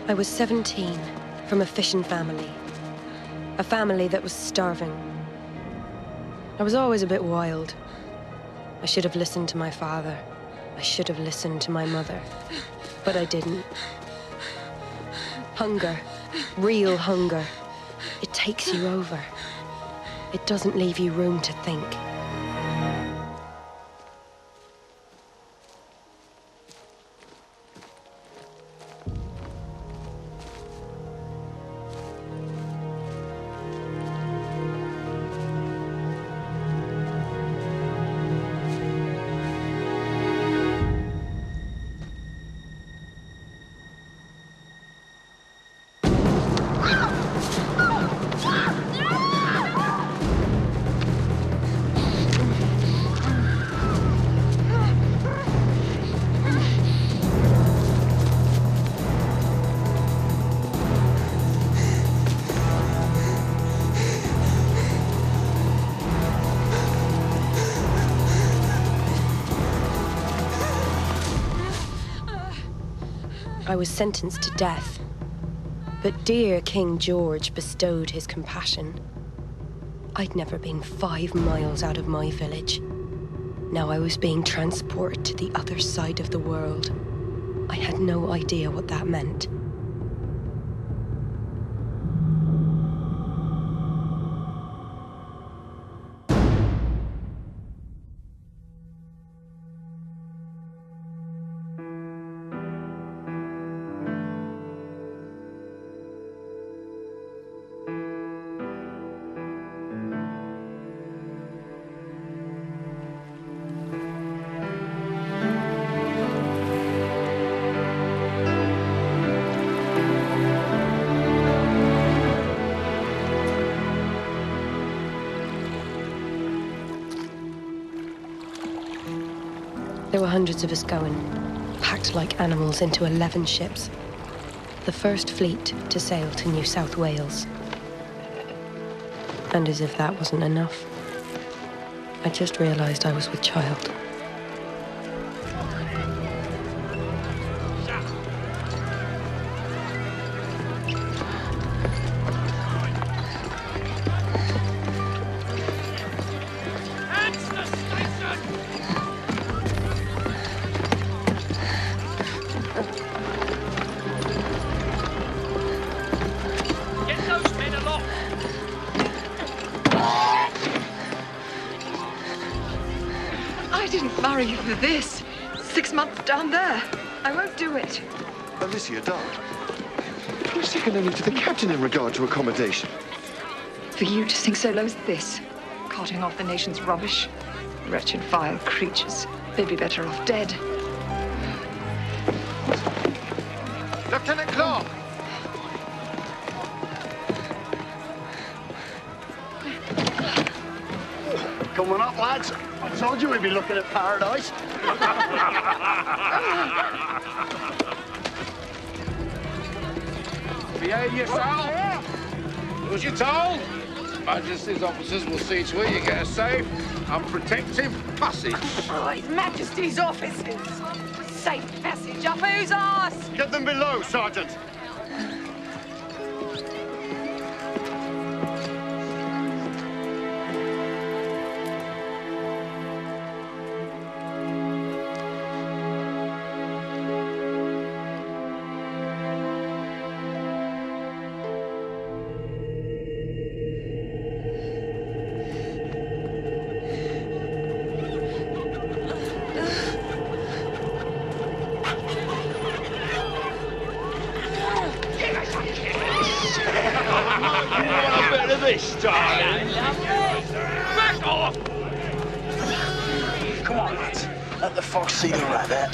I was 17, from a fishing family. A family that was starving. I was always a bit wild. I should have listened to my father. I should have listened to my mother. But I didn't. Hunger, real hunger, it takes you over. It doesn't leave you room to think. I was sentenced to death, but dear King George bestowed his compassion. I'd never been 5 miles out of my village. Now I was being transported to the other side of the world. I had no idea what that meant. There were hundreds of us going, packed like animals into 11 ships. The first fleet to sail to New South Wales. And as if that wasn't enough, I just realized I was with child. I didn't marry you for this. 6 months down there. I won't do it. Alicia, darling. We're second only to the captain in regard to accommodation. For you to sink so low as this, carting off the nation's rubbish. Wretched, vile creatures. They'd be better off dead. Lieutenant Clark! Coming up, lads. I told you we'd be looking at paradise. Behave yourself. Was you told? Majesty's officers will see to it you get a safe and protective passage. Oh, His Majesty's officers. Safe passage up whose arse? Get them below, Sergeant. This time. Back off! Come on, lads. Let the fox see the rabbit.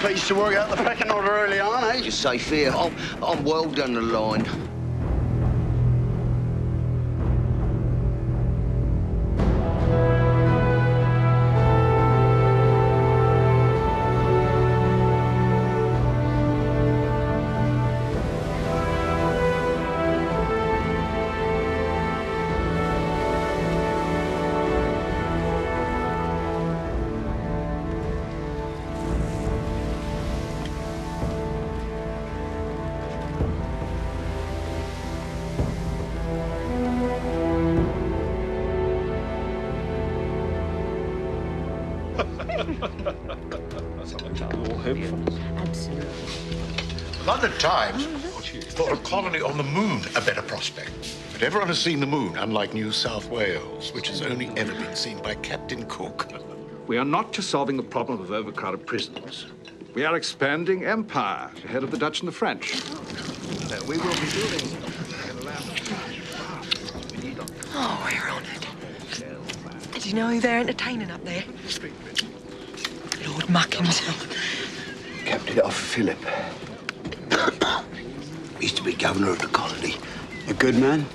Pleased to work out the pecking order early on, eh? You're safe here. I'm well down the line. London Times thought a colony on the moon a better prospect. But everyone has seen the moon, unlike New South Wales, which has only ever been seen by Captain Cook. We are not just solving the problem of overcrowded prisons. We are expanding empire ahead of the Dutch and the French. We will be building in a land of... Oh, we're on it. Did you know who they're entertaining up there? Lord Muck himself. Kept it off Philip. He used to be governor of the colony. A good man?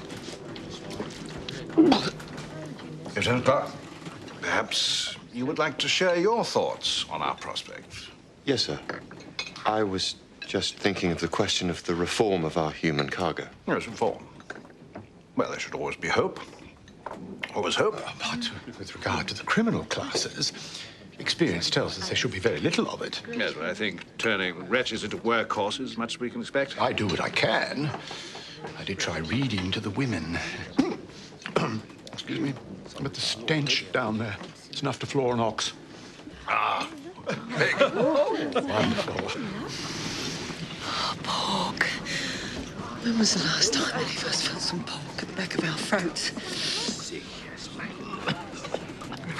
Lieutenant Clark, perhaps you would like to share your thoughts on our prospects. Yes, sir. I was just thinking of the question of the reform of our human cargo. Yes, reform. Well, there should always be hope. Always hope. But with regard to the criminal classes, experience tells us there should be very little of it. Yes, but I think turning wretches into workhorses is much as we can expect. I do what I can. I did try reading to the women. Excuse me. But the stench down there, it's enough to floor an ox. Ah, pig. Wonderful. Oh, pork. When was the last time any of us felt some pork at the back of our throats?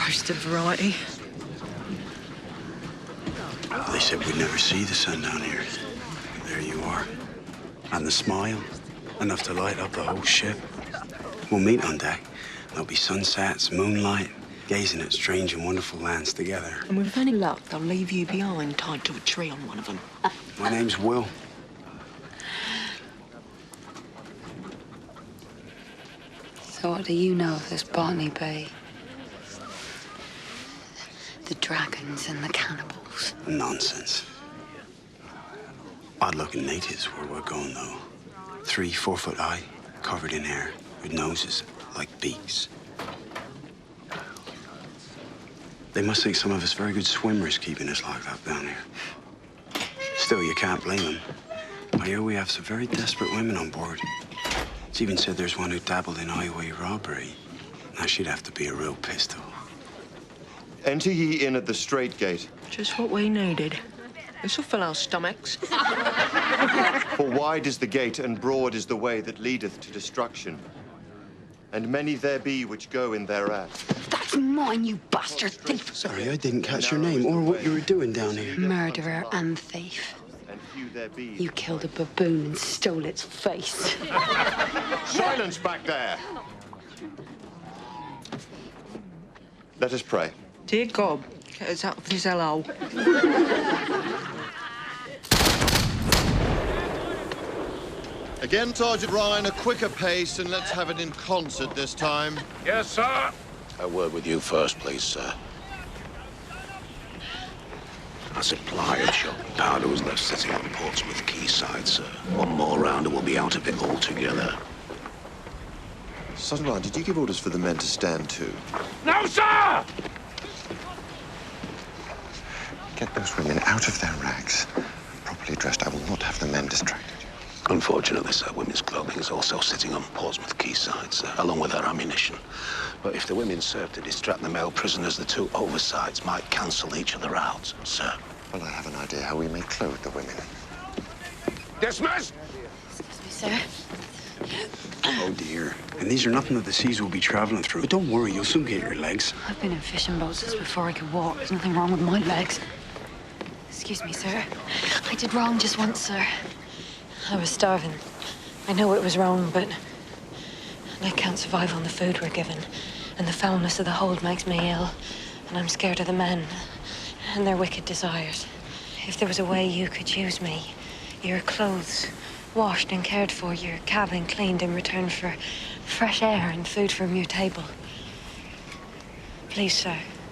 Roasted variety. They said we'd never see the sun down here. There you are. And the smile, enough to light up the whole ship. We'll meet on deck. There'll be sunsets, moonlight, gazing at strange and wonderful lands together. And with any luck, they'll leave you behind, tied to a tree on one of them. My name's Will. So what do you know of this Botany Bay? The dragons and the cannibals. Nonsense. Odd-looking natives where we're going, though. 3-4 foot high, covered in hair, with noses like beaks. They must think some of us very good swimmers keeping us locked up down here. Still, you can't blame them. I hear we have some very desperate women on board. It's even said there's one who dabbled in highway robbery. Now, she'd have to be a real pistol. Enter ye in at the straight gate. Just what we needed. This'll fill our stomachs. For wide is the gate, and broad is the way that leadeth to destruction. And many there be which go in thereat. That's mine, you bastard thief! Sorry, I didn't catch your name or what you were doing down here. Murderer and thief. And few there be. You killed a baboon and stole its face. Silence back there! Let us pray. Dear God, get us out of this hellhole. Again, Sergeant Ryan, a quicker pace, and let's have it in concert this time. Yes, sir. A word with you first, please, sir. Our supply of shot powder was left sitting on Portsmouth quayside, sir. One more round and we'll be out of it altogether. Sergeant Ryan, did you give orders for the men to stand to? No, sir! Get those women out of their rags. Properly dressed, I will not have the men distracted. Unfortunately, sir, women's clothing is also sitting on Portsmouth quayside, sir, along with our ammunition. But if the women serve to distract the male prisoners, the two oversides might cancel each other out, sir. Well, I have an idea how we may clothe the women. Dismissed! Excuse me, sir. Oh, dear. And these are nothing that the seas will be traveling through. But don't worry, you'll soon get your legs. I've been in fishing boats since before I could walk. There's nothing wrong with my legs. Excuse me, sir. I did wrong just once, sir. I was starving. I know it was wrong, but I can't survive on the food we're given. And the foulness of the hold makes me ill. And I'm scared of the men and their wicked desires. If there was a way you could use me, your clothes washed and cared for, your cabin cleaned in return for fresh air and food from your table. Please, sir.